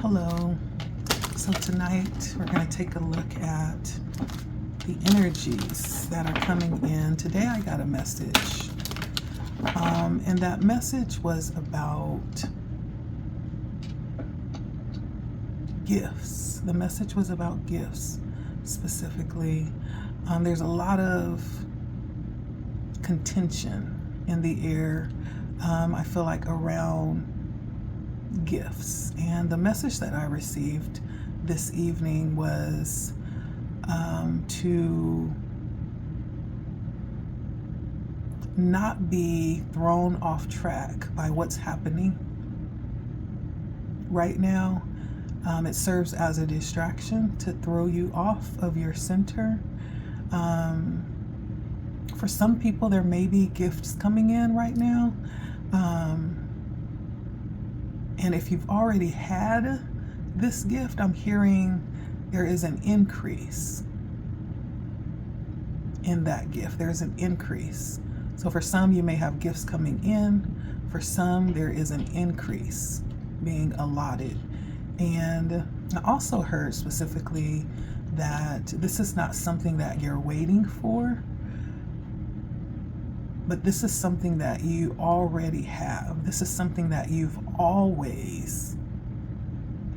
Hello. So tonight we're going to take a look at the energies that are coming in. Today I got a message, and that message was about gifts. The message was about gifts specifically. There's a lot of contention in the air, I feel like, around gifts. And the message that I received this evening was to not be thrown off track by what's happening right now. It serves as a distraction to throw you off of your center. For some people, there may be gifts coming in right now. And if you've already had this gift, I'm hearing there is an increase in that gift. There's an increase. So for some, you may have gifts coming in. For some, there is an increase being allotted. And I also heard specifically that this is not something that you're waiting for, but this is something that you already have. This is something that you've always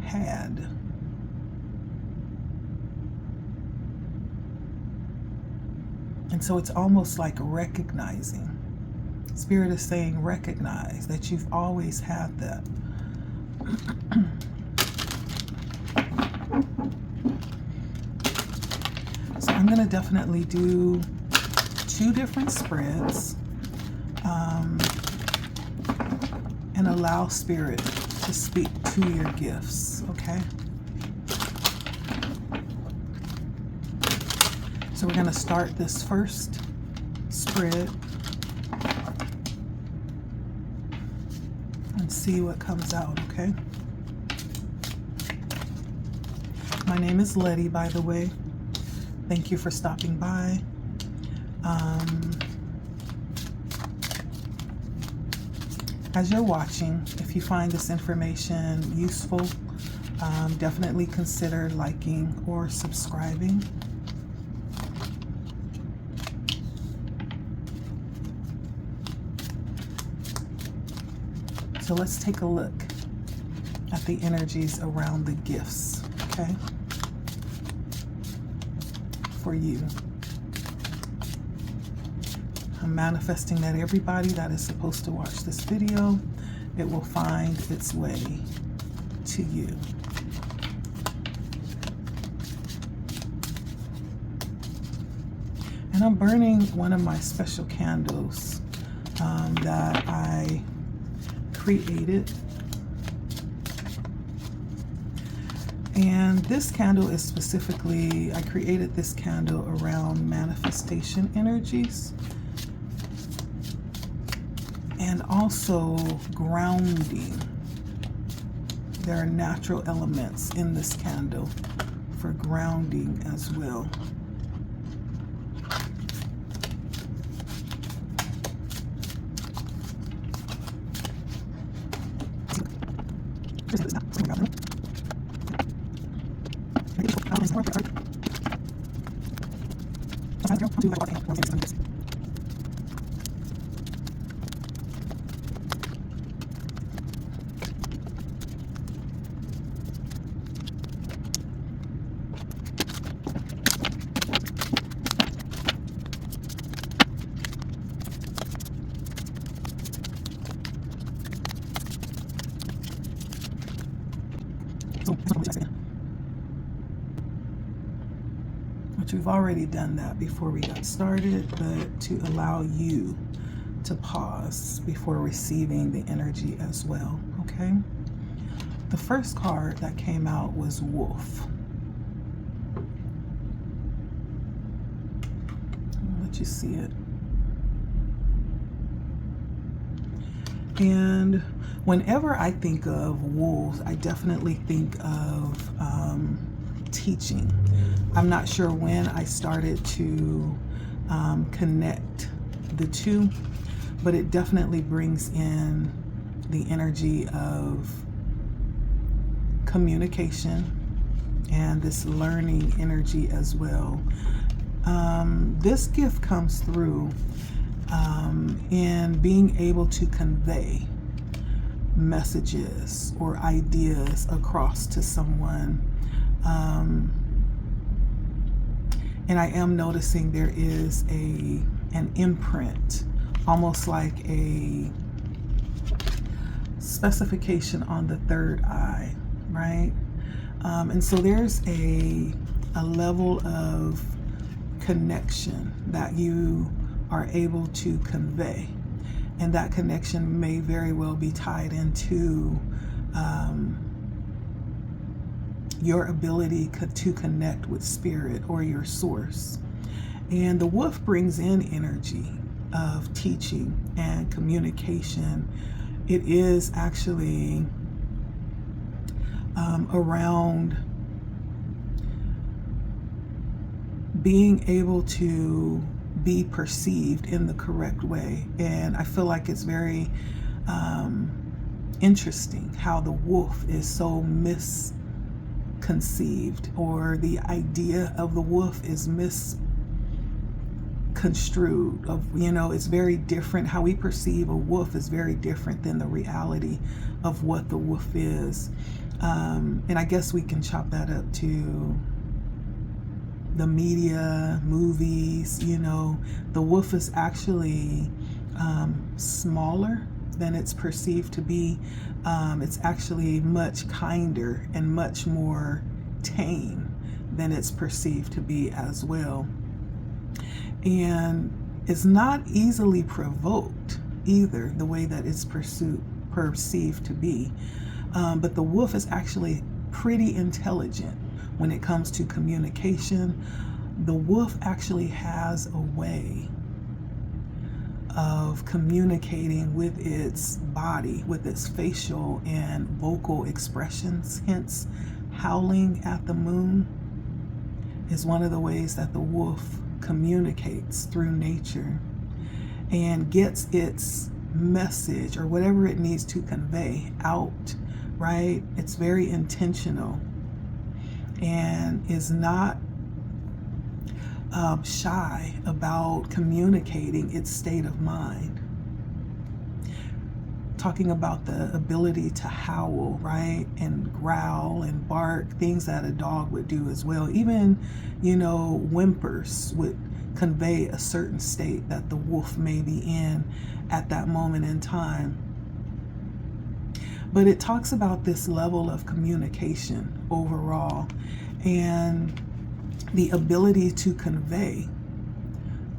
had. And so it's almost like recognizing. Spirit is saying, recognize that you've always had that. So I'm going to definitely do 2 different spreads, and allow Spirit to speak to your gifts, okay? So we're going to start this first spread and see what comes out, okay? My name is Letty, by the way. Thank you for stopping by. As you're watching, if you find this information useful, definitely consider liking or subscribing. So let's take a look at the energies around the gifts, okay, for you. I'm manifesting that everybody that is supposed to watch this video, it will find its way to you. And I'm burning one of my special candles that I created. And this candle is specifically, I created this candle around manifestation energies. And also grounding. There are natural elements in this candle for grounding as well. But you've already done that before we got started, but to allow you to pause before receiving the energy as well, okay? The first card that came out was Wolf. I'll let you see it. And whenever I think of wolves, I definitely think of teaching. I'm not sure when I started to connect the two, but it definitely brings in the energy of communication and this learning energy as well. This gift comes through in being able to convey messages or ideas across to someone. And I am noticing there is an imprint, almost like a specification on the third eye, right? And so there's a level of connection that you are able to convey. And that connection may very well be tied into your ability to connect with spirit or your source. And the wolf brings in energy of teaching and communication. It is actually around being able to be perceived in the correct way. And I feel like it's very interesting how the wolf is so misconceived, or the idea of the wolf is misconstrued. It's very different. How we perceive a wolf is very different than the reality of what the wolf is. And I guess we can chop that up to the media, movies. The wolf is actually smaller than it's perceived to be. It's actually much kinder and much more tame than it's perceived to be as well. And it's not easily provoked either, the way that it's perceived to be. But the wolf is actually pretty intelligent when it comes to communication. The wolf actually has a way of communicating with its body, with its facial and vocal expressions. Hence, howling at the moon is one of the ways that the wolf communicates through nature and gets its message or whatever it needs to convey out, right? It's very intentional and is not shy about communicating its state of mind. Talking about the ability to howl, right? And growl and bark, things that a dog would do as well. Even, whimpers would convey a certain state that the wolf may be in at that moment in time. But it talks about this level of communication overall and the ability to convey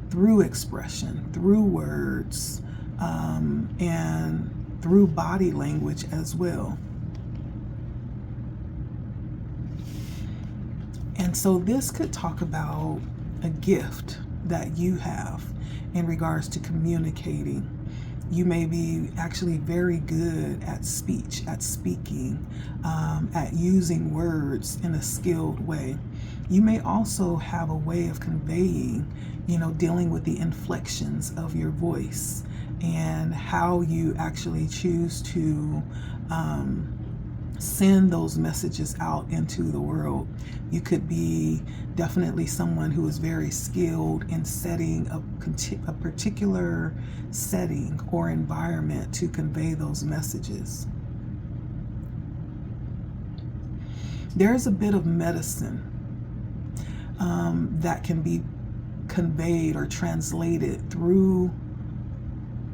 through expression, through words, and through body language as well. And so this could talk about a gift that you have in regards to communicating. You may be actually very good at speech, at speaking, at using words in a skilled way. You may also have a way of conveying, dealing with the inflections of your voice and how you actually choose to send those messages out into the world. You could be definitely someone who is very skilled in setting a particular setting or environment to convey those messages. There's a bit of medicine that can be conveyed or translated through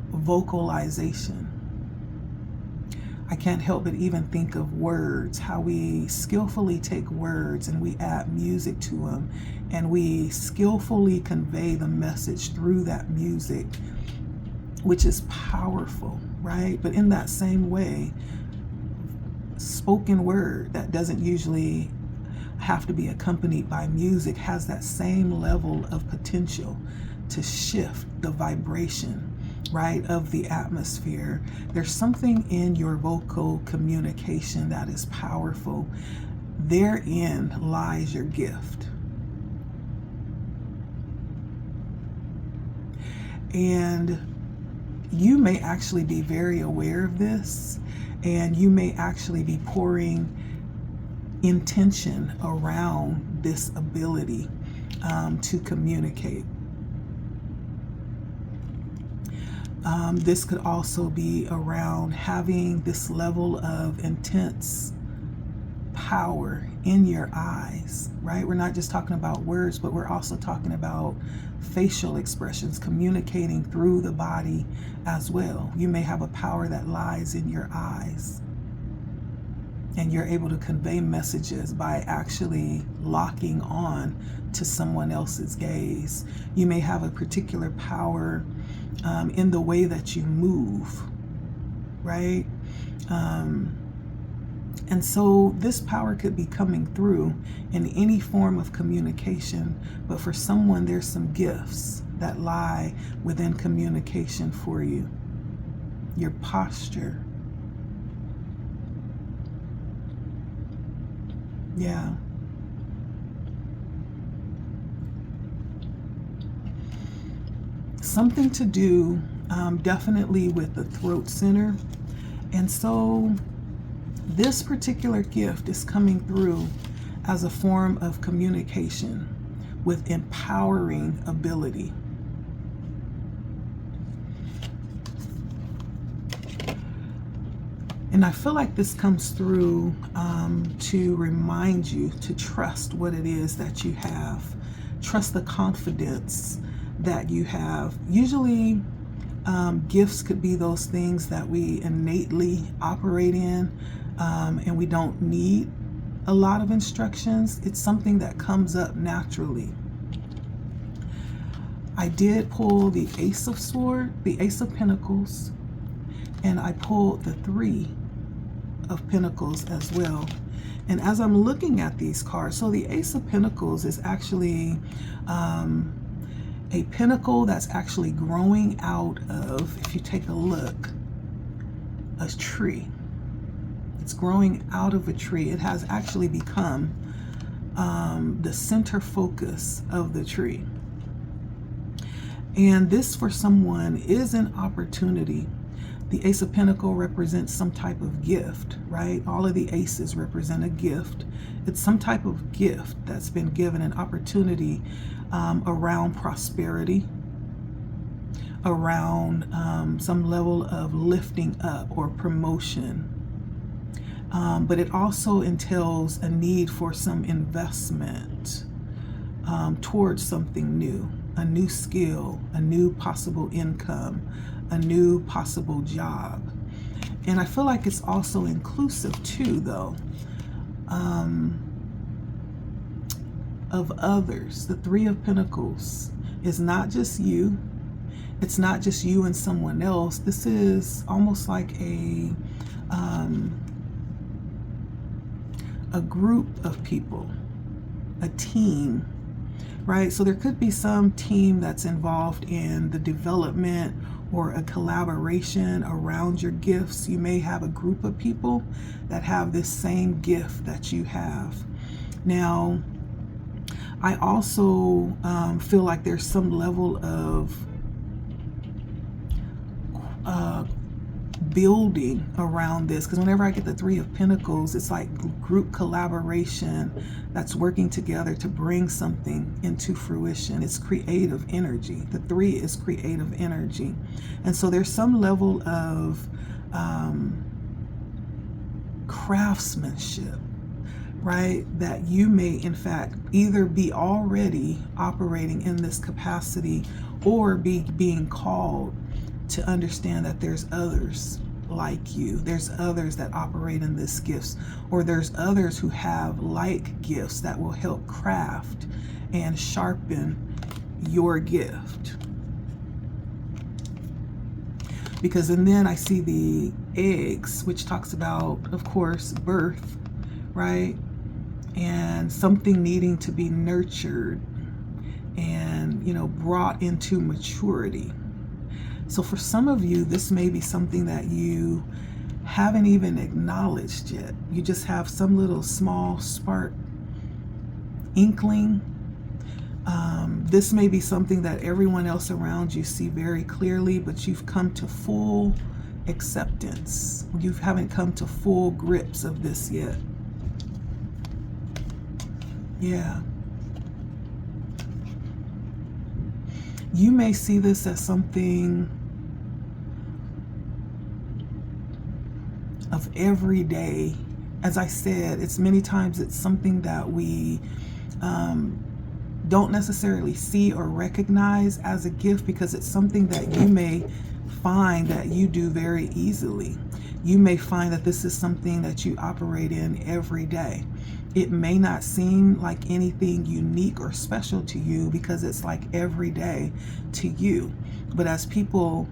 vocalization. I can't help but even think of words, how we skillfully take words and we add music to them, and we skillfully convey the message through that music, which is powerful, right? But in that same way, spoken word that doesn't usually have to be accompanied by music has that same level of potential to shift the vibration, right, of the atmosphere. There's something in your vocal communication that is powerful. Therein lies your gift. And you may actually be very aware of this, and you may actually be pouring intention around this ability to communicate. This could also be around having this level of intense power in your eyes, right? We're not just talking about words, but we're also talking about facial expressions, communicating through the body as well. You may have a power that lies in your eyes, and you're able to convey messages by actually locking on to someone else's gaze. You may have a particular power in the way that you move, right? And so this power could be coming through in any form of communication, but for someone, there's some gifts that lie within communication for you. Your posture. Yeah. Something to do definitely with the throat center. And so this particular gift is coming through as a form of communication with empowering ability. And I feel like this comes through to remind you to trust what it is that you have. Trust the confidence that you have. Usually, gifts could be those things that we innately operate in, and we don't need a lot of instructions. It's something that comes up naturally. I did pull the Ace of Swords, the Ace of Pentacles, and I pulled the Three of Pentacles as well. And as I'm looking at these cards, so the Ace of Pentacles is actually a pentacle that's actually growing out of, if you take a look, a tree. It's growing out of a tree. It has actually become the center focus of the tree. And this for someone is an opportunity. The Ace of Pentacles represents some type of gift, right? All of the aces represent a gift. It's some type of gift that's been given, an opportunity around prosperity, around some level of lifting up or promotion. But it also entails a need for some investment towards something new, a new skill, a new possible income, a new possible job. And I feel like it's also inclusive too, though, of others. The Three of Pentacles is not just you. It's not just you and someone else. This is almost like a group of people, a team, right? So there could be some team that's involved in the development or a collaboration around your gifts. You may have a group of people that have this same gift that you have. Now, I also feel like there's some level of building around this, because whenever I get the Three of Pentacles, it's like group collaboration that's working together to bring something into fruition. It's creative energy. The Three is creative energy. And so there's some level of craftsmanship, right, that you may in fact either be already operating in this capacity or be being called to understand that there's others like you. There's others that operate in this gifts, or there's others who have like gifts that will help craft and sharpen your gift. Because, and then I see the eggs, which talks about, of course, birth, right? And something needing to be nurtured and, you know, brought into maturity. So for some of you, this may be something that you haven't even acknowledged yet. You just have some little small spark, inkling. This may be something that everyone else around you see very clearly, but you've come to full acceptance. You haven't come to full grips of this yet. Yeah. You may see this as something of every day. As I said, it's many times it's something that we don't necessarily see or recognize as a gift, because it's something that you may find that you do very easily. You may find that this is something that you operate in every day. It may not seem like anything unique or special to you because it's like every day to you. But as people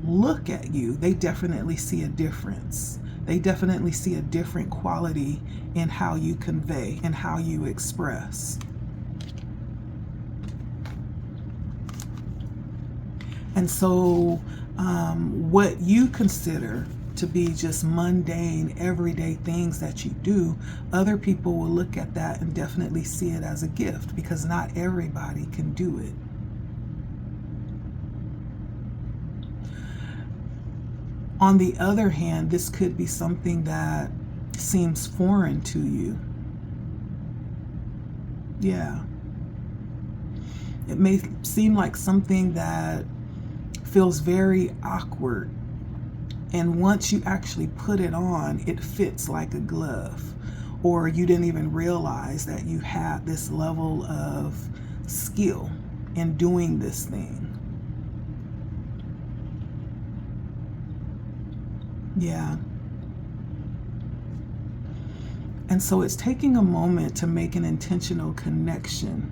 look at you, they definitely see a difference. They definitely see a different quality in how you convey and how you express. And so what you consider to be just mundane, everyday things that you do, other people will look at that and definitely see it as a gift, because not everybody can do it. On the other hand, this could be something that seems foreign to you. Yeah. It may seem like something that feels very awkward. And once you actually put it on, it fits like a glove. Or you didn't even realize that you had this level of skill in doing this thing. Yeah. And so it's taking a moment to make an intentional connection.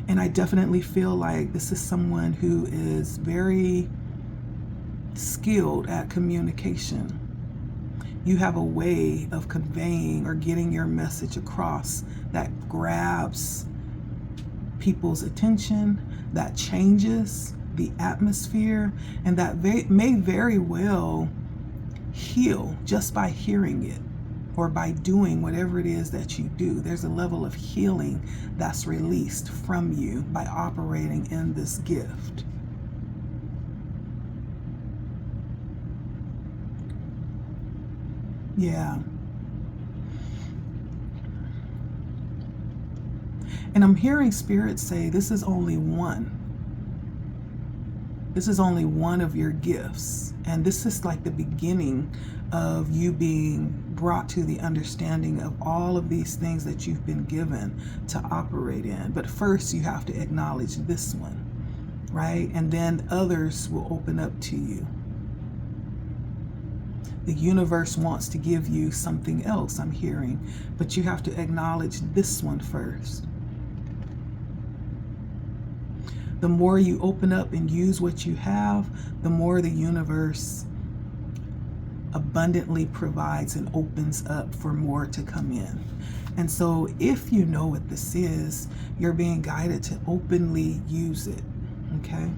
And I definitely feel like this is someone who is very skilled at communication. You have a way of conveying or getting your message across that grabs people's attention, that changes the atmosphere, and that may very well heal just by hearing it or by doing whatever it is that you do. There's a level of healing that's released from you by operating in this gift. Yeah. And I'm hearing Spirit say this is only one. This is only one of your gifts. And this is like the beginning of you being brought to the understanding of all of these things that you've been given to operate in. But first you have to acknowledge this one, right? And then others will open up to you. The universe wants to give you something else, I'm hearing, but you have to acknowledge this one first. The more you open up and use what you have, the more the universe abundantly provides and opens up for more to come in. And so if you know what this is, you're being guided to openly use it, okay?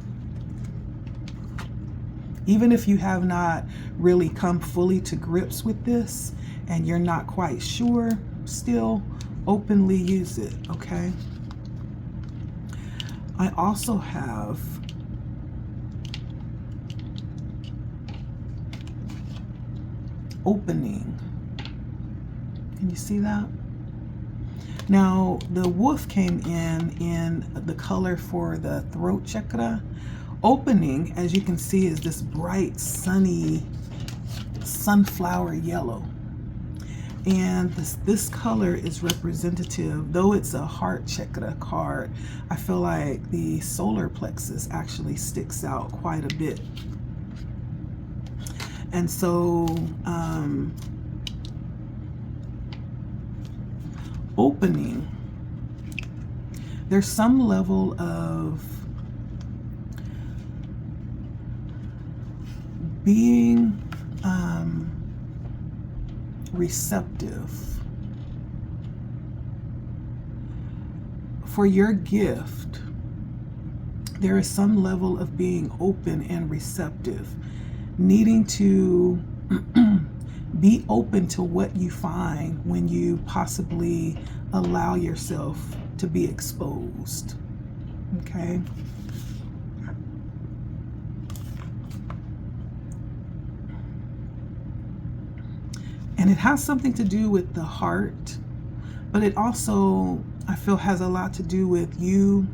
Even if you have not really come fully to grips with this and you're not quite sure, still openly use it, okay? I also have opening. Can you see that? Now, the wolf came in the color for the throat chakra. Opening, as you can see, is this bright, sunny, sunflower yellow. And this color is representative, though it's a heart chakra card, I feel like the solar plexus actually sticks out quite a bit. And so, opening, there's some level of being receptive for your gift. There is some level of being open and receptive, needing to be open to what you find when you possibly allow yourself to be exposed. Okay? And it has something to do with the heart, But it also, I feel, has a lot to do with you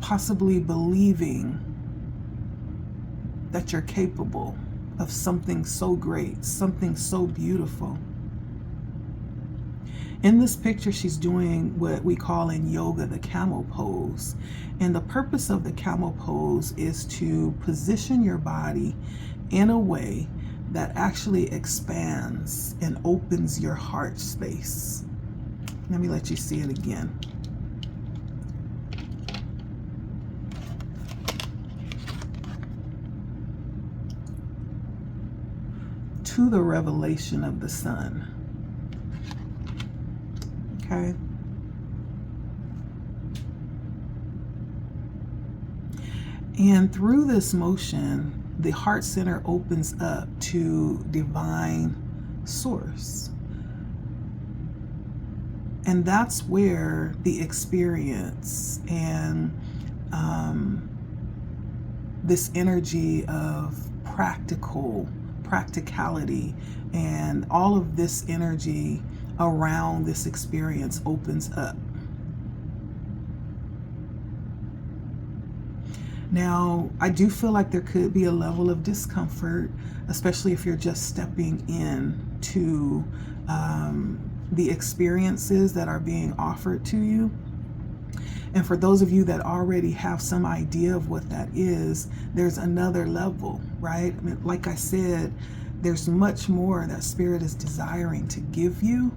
possibly believing that you're capable of something so great, something so beautiful. In this picture, she's doing what we call in yoga the camel pose. And the purpose of the camel pose is to position your body in a way that actually expands and opens your heart space. Let me let you see it again. To the revelation of the sun. Okay. And through this motion, the heart center opens up to divine source. And that's where the experience and this energy of practicality and all of this energy around this experience opens up. Now, I do feel like there could be a level of discomfort, especially if you're just stepping in to the experiences that are being offered to you. And for those of you that already have some idea of what that is, there's another level, right? I mean, like I said, there's much more that Spirit is desiring to give you,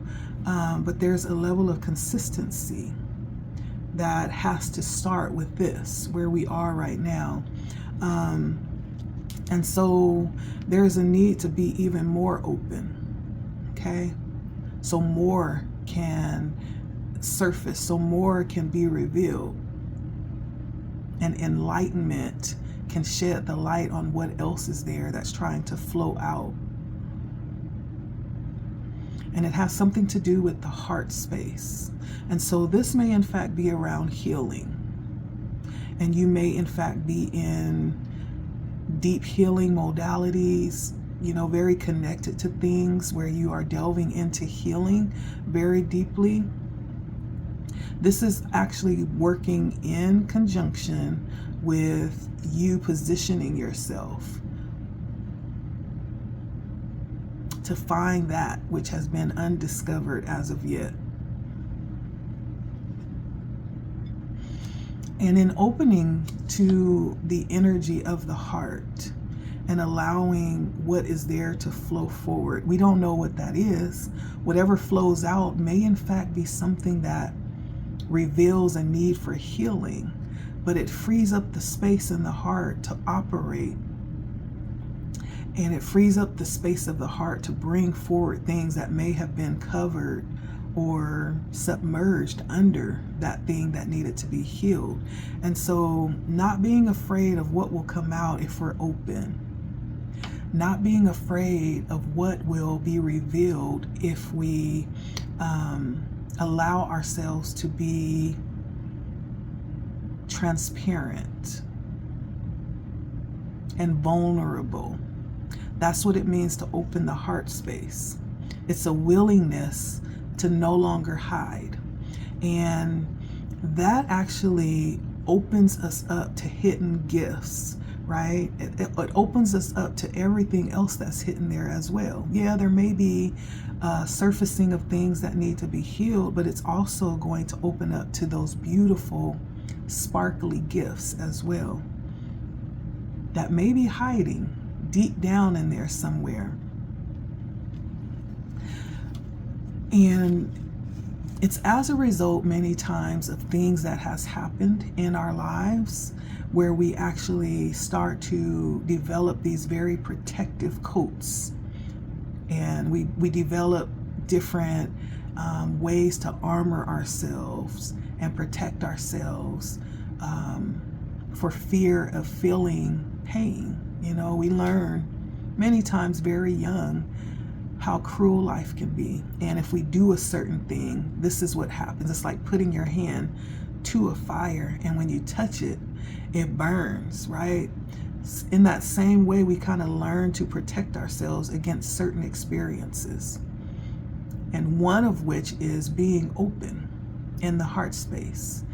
but there's a level of consistency that has to start with this, where we are right now. And so there's a need to be even more open, okay? So more can surface, so more can be revealed. And enlightenment can shed the light on what else is there that's trying to flow out. And it has something to do with the heart space. And so this may in fact be around healing. And you may in fact be in deep healing modalities, you know, very connected to things where you are delving into healing very deeply. This is actually working in conjunction with you positioning yourself to find that which has been undiscovered as of yet. And in opening to the energy of the heart and allowing what is there to flow forward, we don't know what that is. Whatever flows out may in fact be something that reveals a need for healing, but it frees up the space in the heart to operate. And it frees up the space of the heart to bring forward things that may have been covered or submerged under that thing that needed to be healed. And so not being afraid of what will come out if we're open. Not being afraid of what will be revealed if we allow ourselves to be transparent and vulnerable. That's what it means to open the heart space. It's a willingness to no longer hide. And that actually opens us up to hidden gifts, right? It opens us up to everything else that's hidden there as well. Yeah, there may be surfacing of things that need to be healed, but it's also going to open up to those beautiful, sparkly gifts as well that may be hiding deep down in there somewhere. And it's as a result many times of things that has happened in our lives where we actually start to develop these very protective coats. And we develop different ways to armor ourselves and protect ourselves for fear of feeling pain. You know, we learn many times very young how cruel life can be. And if we do a certain thing, this is what happens. It's like putting your hand to a fire, and when you touch it, it burns, right? In that same way, we kind of learn to protect ourselves against certain experiences. and one of which is being open in the heart space.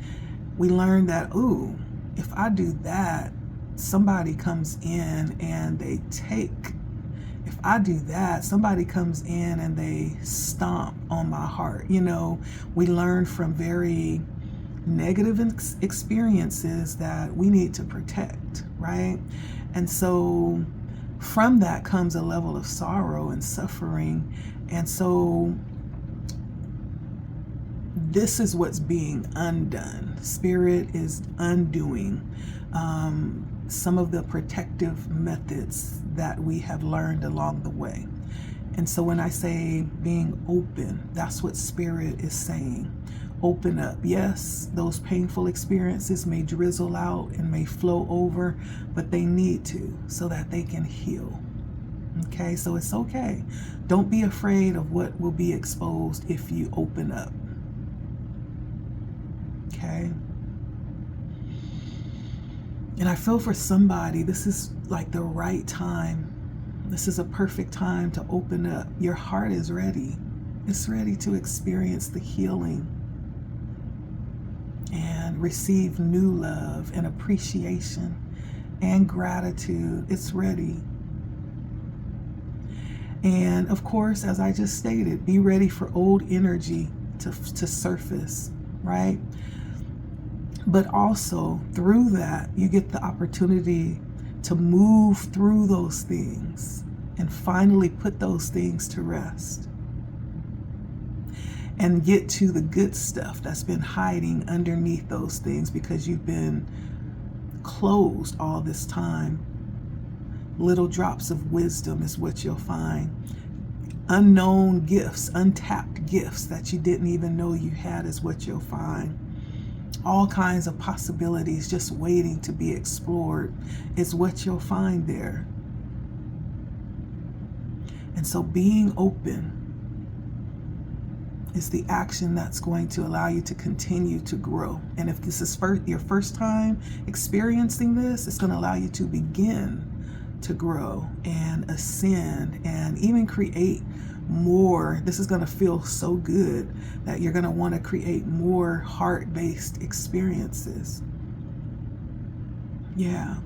We learned that, ooh, if I do that, somebody comes in and they take. If I do that, somebody comes in and they stomp on my heart. You know, we learn from very negative experiences that we need to protect, right? And so from that comes a level of sorrow and suffering. And so this is what's being undone. Spirit is undoing some of the protective methods that we have learned along the way. And so when I say being open, that's what Spirit is saying. Open up. Yes, those painful experiences may drizzle out and may flow over, but they need to so that they can heal. Okay, so it's okay. Don't be afraid of what will be exposed if you open up. Okay. And I feel for somebody, this is like the right time. This is a perfect time to open up. Your heart is ready. It's ready to experience the healing and receive new love and appreciation and gratitude. It's ready. And of course, as I just stated, be ready for old energy to surface, right? But also through that, you get the opportunity to move through those things and finally put those things to rest and get to the good stuff that's been hiding underneath those things because you've been closed all this time. Little drops of wisdom is what you'll find. Unknown gifts, untapped gifts that you didn't even know you had is what you'll find. All kinds of possibilities just waiting to be explored is what you'll find there. And so being open is the action that's going to allow you to continue to grow. And if this is your first time experiencing this, it's going to allow you to begin to grow and ascend and even create more. This is going to feel so good that you're going to want to create more heart-based experiences. Yeah.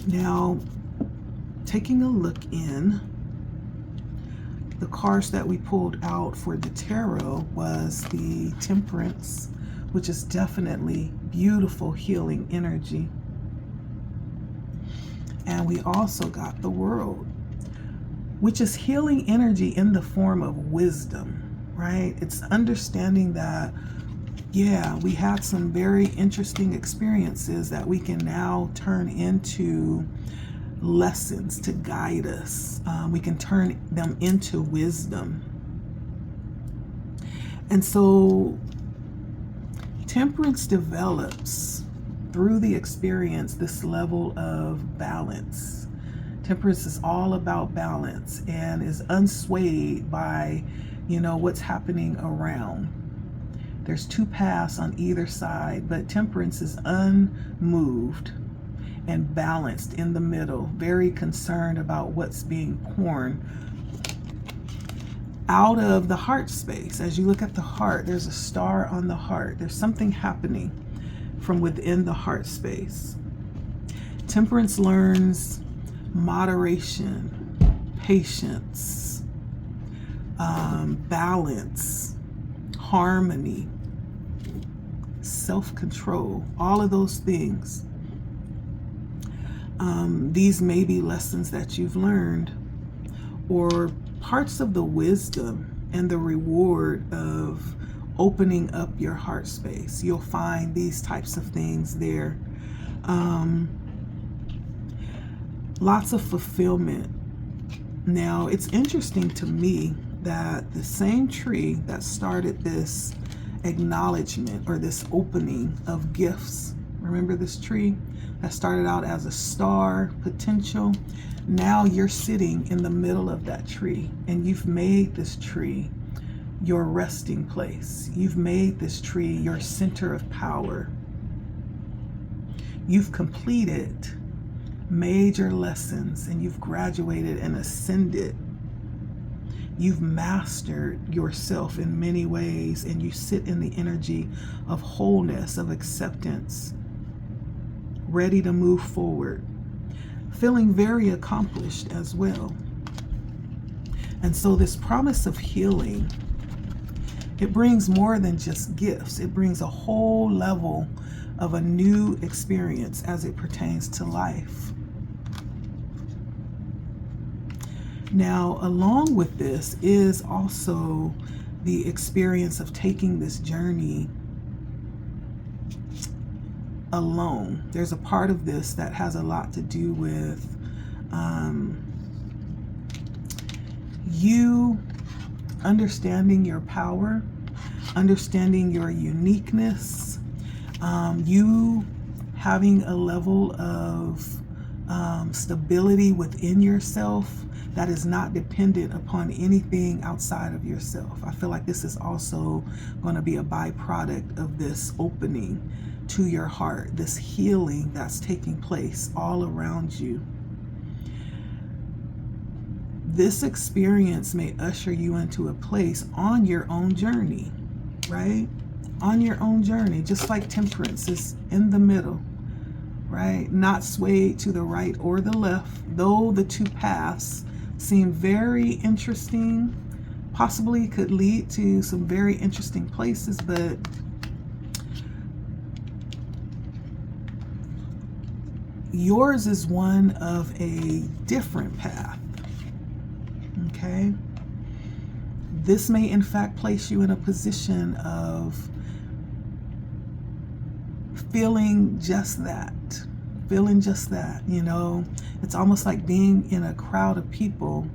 Now, taking a look in, the cards that we pulled out for the tarot was the Temperance, which is definitely beautiful healing energy. And we also got the World, which is healing energy in the form of wisdom, right? It's understanding that, yeah, we had some very interesting experiences that we can now turn into lessons to guide us. We can turn them into wisdom. And so Temperance develops through the experience this level of balance. Temperance is all about balance and is unswayed by, what's happening around. There's two paths on either side, but Temperance is unmoved and balanced in the middle, very concerned about what's being poured out of the heart space. As you look at the heart, there's a star on the heart. There's something happening from within the heart space. Temperance learns moderation, patience, balance, harmony, self-control, all of those things. These may be lessons that you've learned or parts of the wisdom and the reward of opening up your heart space. You'll find these types of things there. Lots of fulfillment. Now, it's interesting to me that the same tree that started this acknowledgement or this opening of gifts, remember this tree that started out as a star potential? Now you're sitting in the middle of that tree and you've made this tree your resting place. You've made this tree your center of power. You've completed major lessons and you've graduated and ascended You've mastered yourself in many ways, and you sit in the energy of wholeness, of acceptance, ready to move forward, feeling very accomplished as well. And so this promise of healing, it brings more than just gifts. It brings a whole level of a new experience as it pertains to life. Now, along with this is also the experience of taking this journey alone. There's a part of this that has a lot to do with you understanding your power, understanding your uniqueness, you having a level of stability within yourself that is not dependent upon anything outside of yourself. I feel like this is also going to be a byproduct of this opening to your heart, this healing that's taking place all around you. This experience may usher you into a place on your own journey, right? On your own journey, just like temperance is in the middle, right? Not swayed to the right or the left, though the two paths seem very interesting, possibly could lead to some very interesting places, but yours is one of a different path. Okay, this may in fact place you in a position of feeling just that, you know. It's almost like being in a crowd of people,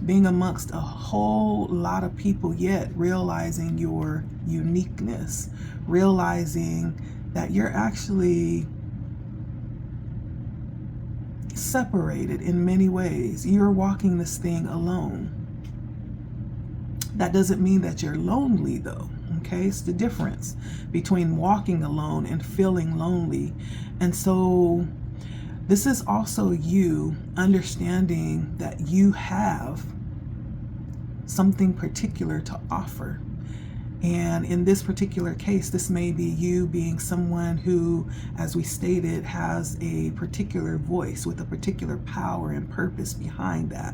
being amongst a whole lot of people, yet realizing your uniqueness, realizing that you're actually separated in many ways. You're walking this thing alone. That doesn't mean that you're lonely though. Okay, it's the difference between walking alone and feeling lonely. And so this is also you understanding that you have something particular to offer. And in this particular case, this may be you being someone who, as we stated, has a particular voice with a particular power and purpose behind that.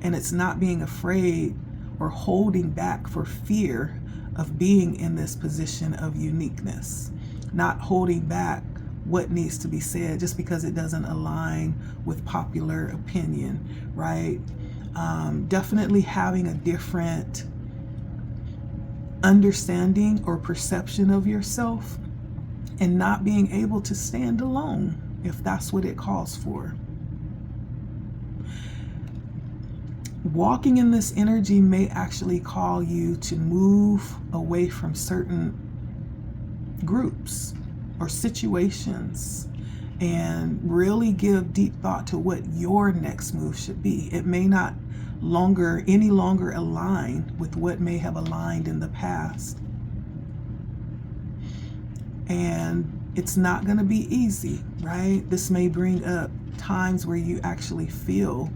And it's not being afraid or holding back for fear of being in this position of uniqueness, not holding back what needs to be said just because it doesn't align with popular opinion, right? Definitely having a different understanding or perception of yourself, and not being able to stand alone if that's what it calls for. Walking in this energy may actually call you to move away from certain groups or situations and really give deep thought to what your next move should be. It may not any longer align with what may have aligned in the past. And it's not going to be easy, right? This may bring up times where you actually feel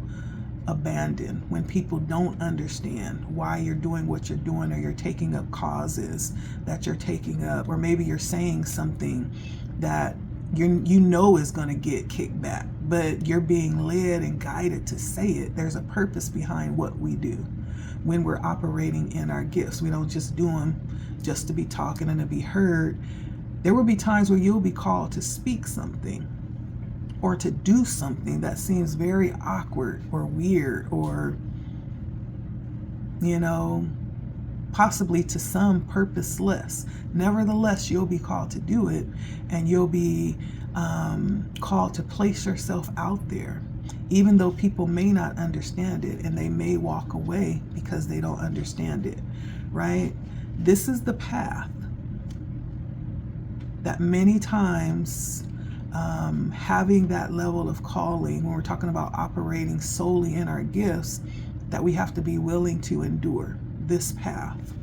abandoned, when people don't understand why you're doing what you're doing, or you're taking up causes that you're taking up, or maybe you're saying something that you know is going to get kickback, but you're being led and guided to say it. There's a purpose behind what we do when we're operating in our gifts. We don't just do them just to be talking and to be heard. There will be times where you'll be called to speak something or to do something that seems very awkward or weird, or, you know, possibly to some purposeless. Nevertheless, you'll be called to do it, and you'll be called to place yourself out there, even though people may not understand it, and they may walk away because they don't understand it, right? This is the path that many times having that level of calling, when we're talking about operating solely in our gifts, that we have to be willing to endure this path.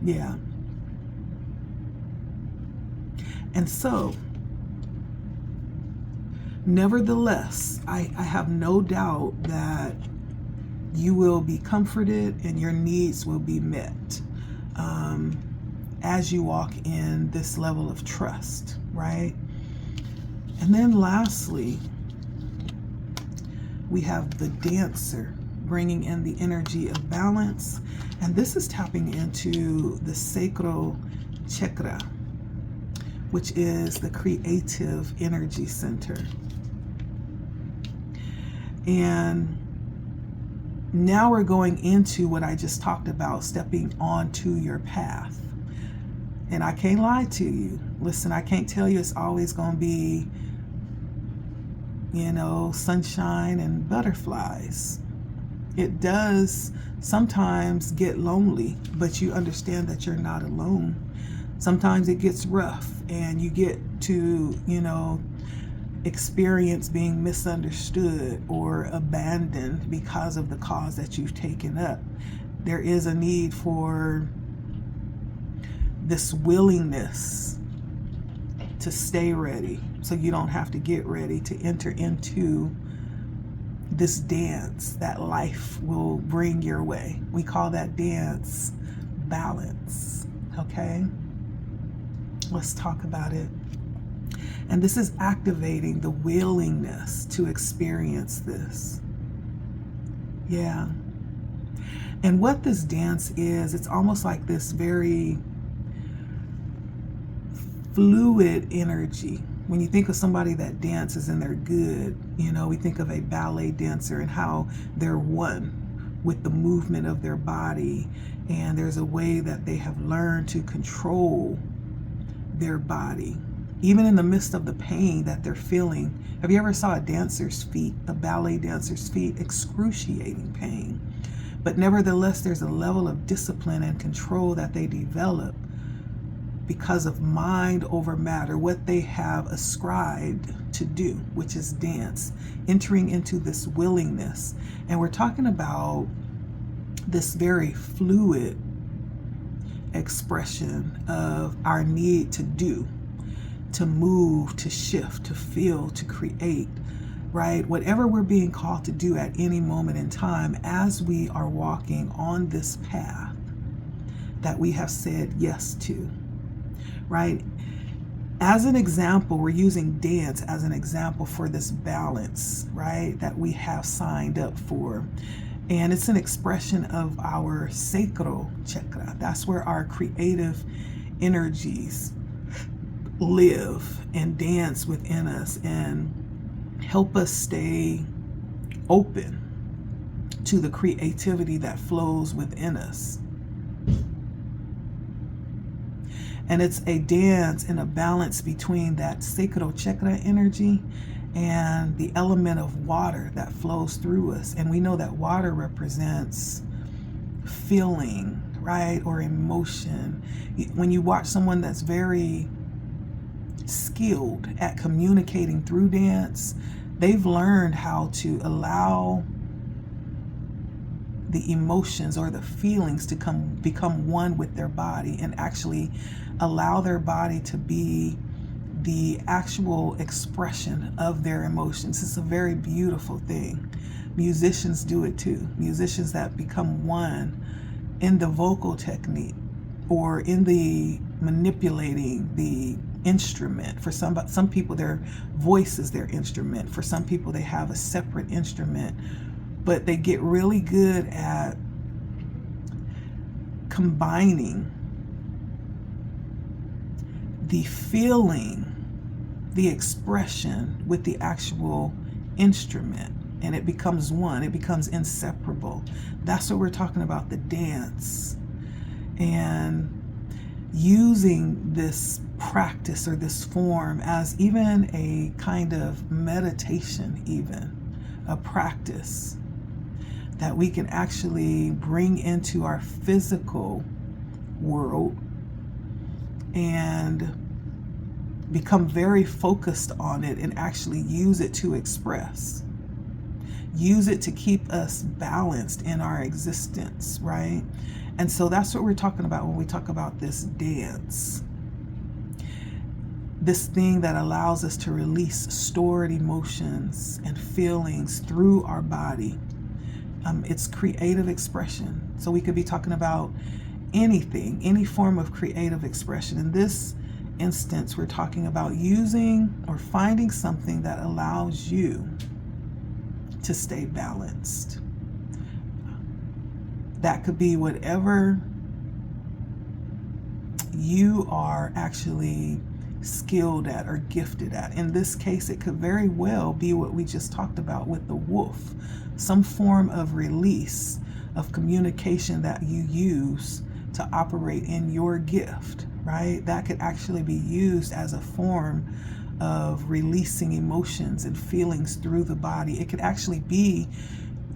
Yeah. And so Nevertheless, I have no doubt that you will be comforted and your needs will be met as you walk in this level of trust, right? And then lastly, we have the dancer bringing in the energy of balance. And this is tapping into the sacral chakra, which is the creative energy center. And now we're going into what I just talked about, stepping onto your path. And I can't lie to you. Listen, I can't tell you it's always going to be, sunshine and butterflies. It does sometimes get lonely, but you understand that you're not alone. Sometimes it gets rough and you get to, experience being misunderstood or abandoned because of the cause that you've taken up. There is a need for this willingness to stay ready so you don't have to get ready to enter into this dance that life will bring your way. We call that dance balance. Okay? Let's talk about it. And this is activating the willingness to experience this. Yeah. And what this dance is, it's almost like this very fluid energy. When you think of somebody that dances and they're good, we think of a ballet dancer and how they're one with the movement of their body. And there's a way that they have learned to control their body, even in the midst of the pain that they're feeling. Have you ever saw a dancer's feet, a ballet dancer's feet? Excruciating pain. But nevertheless, there's a level of discipline and control that they develop because of mind over matter, what they have ascribed to do, which is dance, entering into this willingness. And we're talking about this very fluid expression of our need to do, to move, to shift, to feel, to create, right? Whatever we're being called to do at any moment in time as we are walking on this path that we have said yes to. Right? As an example, we're using dance as an example for this balance, right? That we have signed up for. And it's an expression of our sacral chakra. That's where our creative energies live and dance within us and help us stay open to the creativity that flows within us. And it's a dance and a balance between that sacral chakra energy and the element of water that flows through us. And we know that water represents feeling, right? Or emotion. When you watch someone that's very skilled at communicating through dance, they've learned how to allow the emotions or the feelings to become one with their body and actually allow their body to be the actual expression of their emotions. It's a very beautiful thing. Musicians do it too. Musicians that become one in the vocal technique or in the manipulating the instrument. For some people, their voice is their instrument. For some people, they have a separate instrument. But they get really good at combining the feeling, the expression with the actual instrument. And it becomes one. It becomes inseparable. That's what we're talking about, the dance. And using this practice or this form as even a kind of meditation, even a practice that we can actually bring into our physical world and become very focused on it and actually use it to express. Use it to keep us balanced in our existence, right? And so that's what we're talking about when we talk about this dance. this thing that allows us to release stored emotions and feelings through our body. It's creative expression. So we could be talking about anything, any form of creative expression. In this instance, we're talking about using or finding something that allows you to stay balanced. That could be whatever you are actually skilled at or gifted at. In this case, it could very well be what we just talked about with the wolf, some form of release of communication that you use to operate in your gift, right? That could actually be used as a form of releasing emotions and feelings through the body. It could actually be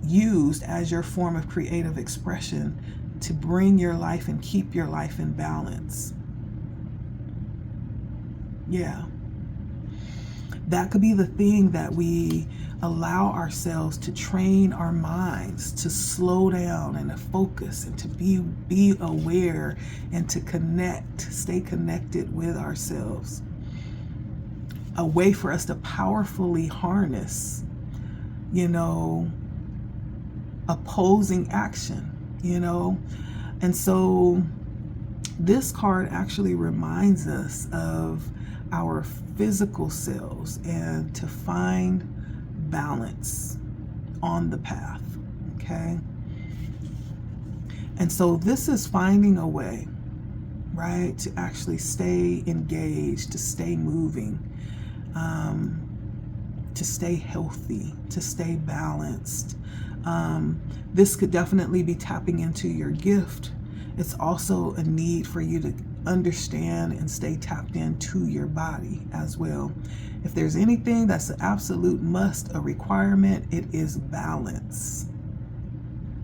used as your form of creative expression to bring your life and keep your life in balance. Yeah. That could be the thing that we allow ourselves to train our minds to slow down and to focus and to be aware and to stay connected with ourselves. A way for us to powerfully harness, opposing action, And so this card actually reminds us of our physical selves and to find balance on the path, okay? And so this is finding a way, right, to actually stay engaged, to stay moving, to stay healthy, to stay balanced. This could definitely be tapping into your gift. It's also a need for you to understand and stay tapped into your body as well. If there's anything that's an absolute must, a requirement, it is balance.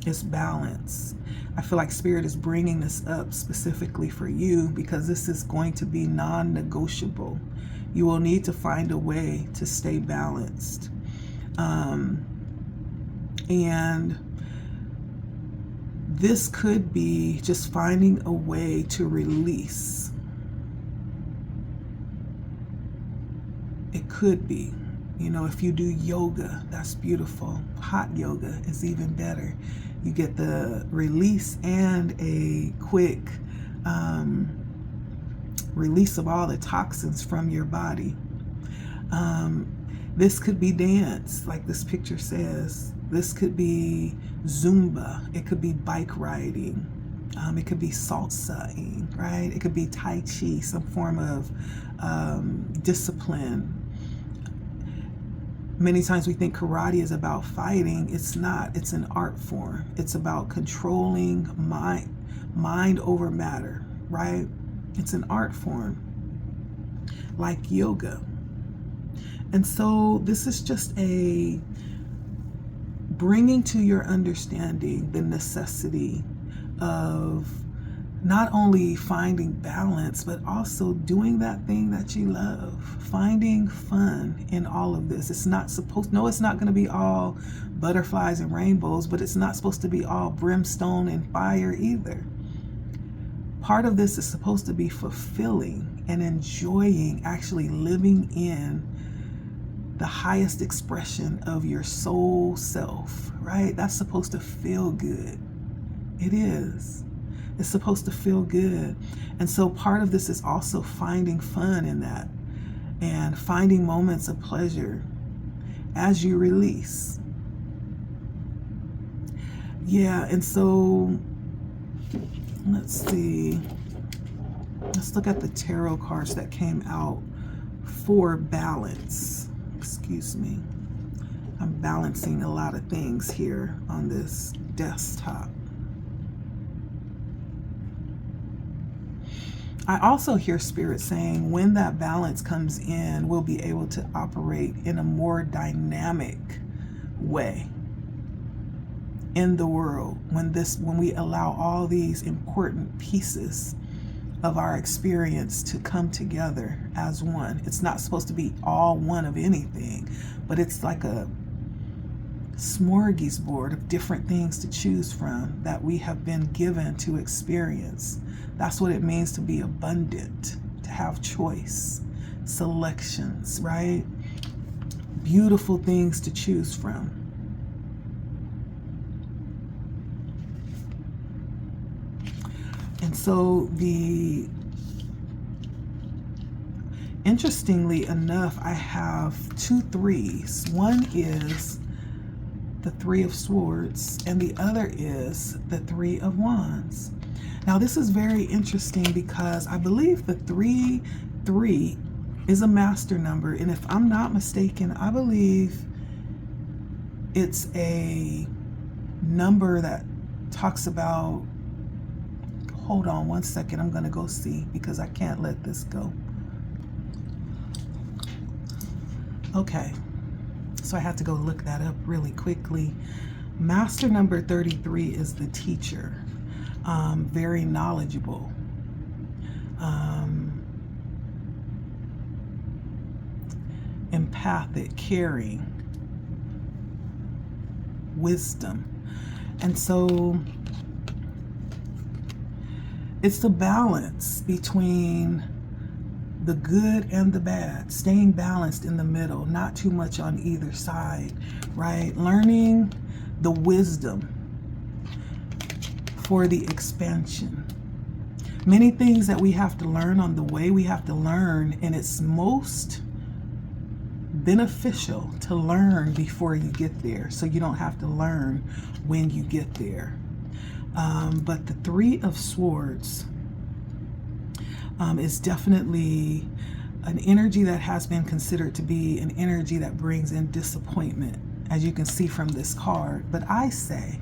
It's balance. I feel like Spirit is bringing this up specifically for you because this is going to be non-negotiable. You will need to find a way to stay balanced. And this could be just finding a way to release. It could be, if you do yoga, that's beautiful. Hot yoga is even better. You get the release and a quick release of all the toxins from your body. This could be dance, like this picture says. This could be Zumba. It could be bike riding. It could be salsa-ing, right? It could be Tai Chi, some form of discipline. Many times we think karate is about fighting. It's not. It's an art form. It's about controlling mind over matter, right? It's an art form, like yoga. And so this is just a bringing to your understanding the necessity of not only finding balance, but also doing that thing that you love, finding fun in all of this. It's not going to be all butterflies and rainbows, but it's not supposed to be all brimstone and fire either. Part of this is supposed to be fulfilling and enjoying, actually living in the highest expression of your soul self, right? That's supposed to feel good. It is. It's supposed to feel good. And so part of this is also finding fun in that and finding moments of pleasure as you release. Yeah, and so let's see. Let's look at the tarot cards that came out for balance. Excuse me. I'm balancing a lot of things here on this desktop. I also hear Spirit saying when that balance comes in, we'll be able to operate in a more dynamic way in the world when we allow all these important pieces of our experience to come together as one. It's not supposed to be all one of anything, but it's like a smorgasbord of different things to choose from that we have been given to experience. That's what it means to be abundant, to have choice. selections, right? Beautiful things to choose from. And so interestingly enough, I have 2 threes. One is the 3 of Swords, and the other is the 3 of Wands. Now, this is very interesting because I believe the 3 is a master number, and if I'm not mistaken, I believe it's a number that talks about, hold on one second, I'm going to go see because I can't let this go. Okay, so I had to go look that up really quickly. Master number 33 is the teacher, very knowledgeable, empathic, caring, wisdom. And so it's the balance between the good and the bad, staying balanced in the middle, not too much on either side, right? Learning the wisdom for the expansion. Many things that we have to learn on the way, we have to learn, and it's most beneficial to learn before you get there, so you don't have to learn when you get there. But the 3 of Swords is definitely an energy that has been considered to be an energy that brings in disappointment, as you can see from this card. But I say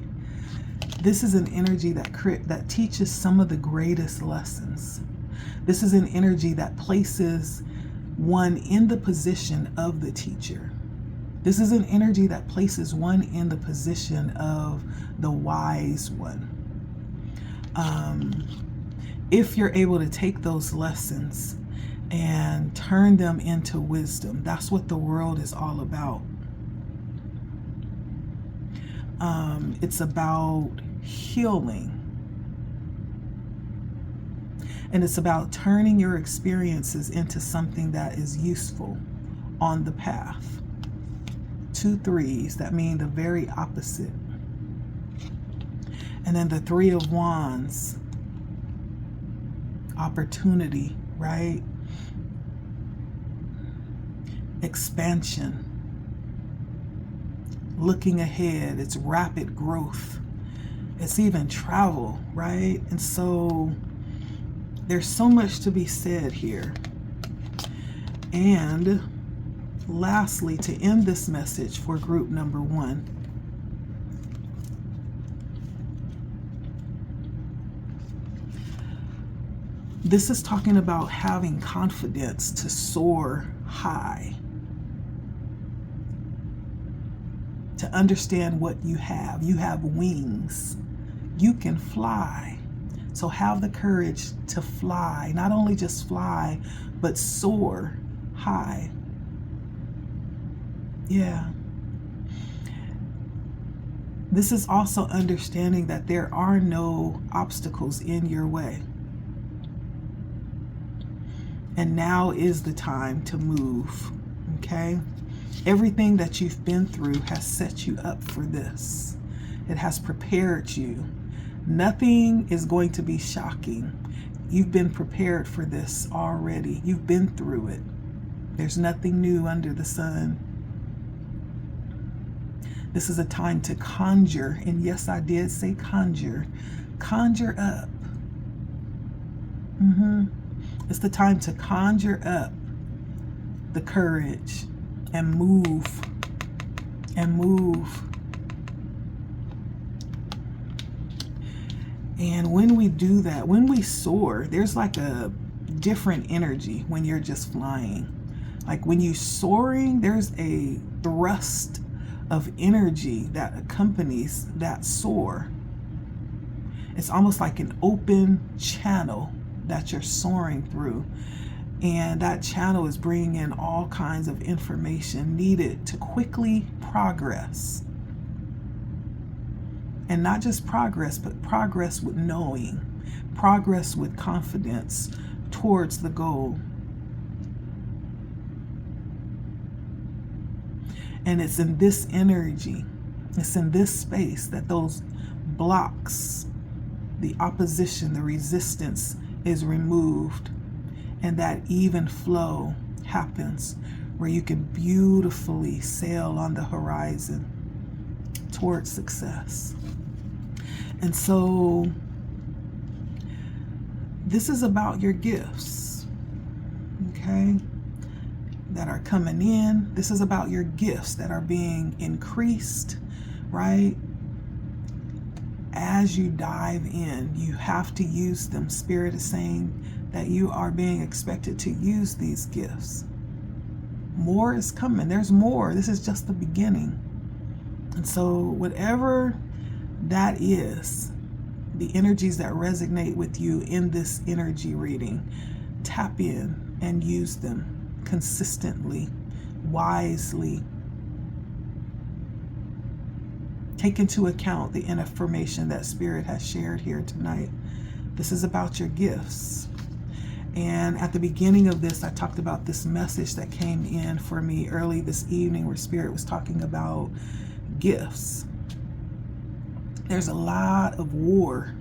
this is an energy that teaches some of the greatest lessons. This is an energy that places one in the position of the teacher. This is an energy that places one in the position of the wise one. If you're able to take those lessons and turn them into wisdom, that's what the world is all about. It's about healing. And it's about turning your experiences into something that is useful on the path. 2 threes, that mean the very opposite. And then the 3 of Wands, opportunity, right? Expansion. Looking ahead, it's rapid growth. It's even travel, right? And so there's so much to be said here. And lastly, to end this message for group number 1, this is talking about having confidence to soar high, to understand what you have. You have wings. You can fly. So have the courage to fly, not only just fly, but soar high. Yeah. This is also understanding that there are no obstacles in your way. And now is the time to move, okay? Everything that you've been through has set you up for this. It has prepared you. Nothing is going to be shocking. You've been prepared for this already. You've been through it. There's nothing new under the sun. This is a time to conjure, and yes, I did say conjure. Conjure up. It's the time to conjure up the courage and move and move. And when we do that, when we soar, there's like a different energy when you're just flying. Like when you're soaring, there's a thrust of energy that accompanies that soar. It's almost like an open channel that you're soaring through. And that channel is bringing in all kinds of information needed to quickly progress. And not just progress, but progress with knowing, progress with confidence towards the goal. And it's in this energy, it's in this space that those blocks, the opposition, the resistance is removed, and that even flow happens where you can beautifully sail on the horizon towards success. And so this is about your gifts, okay, that are coming in. This is about your gifts that are being increased, right? As you dive in, you have to use them. Spirit is saying that you are being expected to use these gifts. More is coming. There's more. This is just the beginning. And so whatever that is, the energies that resonate with you in this energy reading, tap in and use them consistently, wisely. Take into account the information that Spirit has shared here tonight. This is about your gifts. And at the beginning of this, I talked about this message that came in for me early this evening where Spirit was talking about gifts. There's a lot of war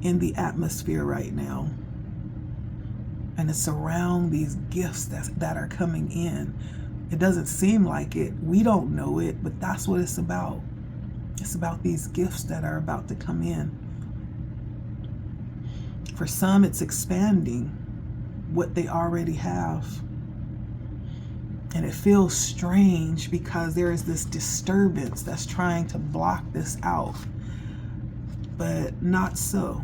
in the atmosphere right now. And it's around these gifts that are coming in. It doesn't seem like it. We don't know it, but that's what it's about. It's about these gifts that are about to come in. For some, it's expanding what they already have. And it feels strange because there is this disturbance that's trying to block this out. But not so.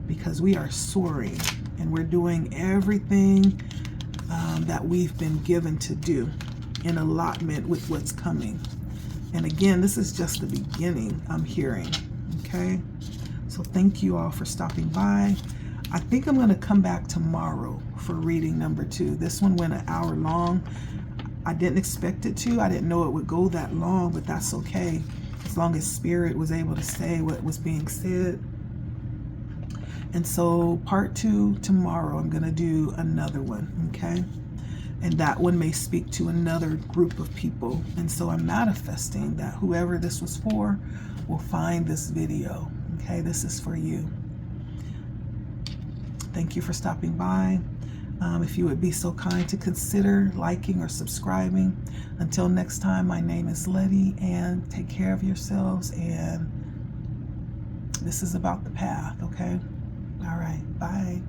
Because we are soaring and we're doing everything that we've been given to do in alignment with what's coming. And again, this is just the beginning, I'm hearing, okay? So thank you all for stopping by. I think I'm going to come back tomorrow for reading number 2. This one went an hour long. I didn't expect it to. I didn't know it would go that long, but that's okay. As long as Spirit was able to say what was being said. And so part 2 tomorrow, I'm going to do another one, okay? And that one may speak to another group of people. And so I'm manifesting that whoever this was for will find this video. Okay, this is for you. Thank you for stopping by. If you would be so kind to consider liking or subscribing. Until next time, my name is Letty, and take care of yourselves. And this is about the path, okay? All right, bye.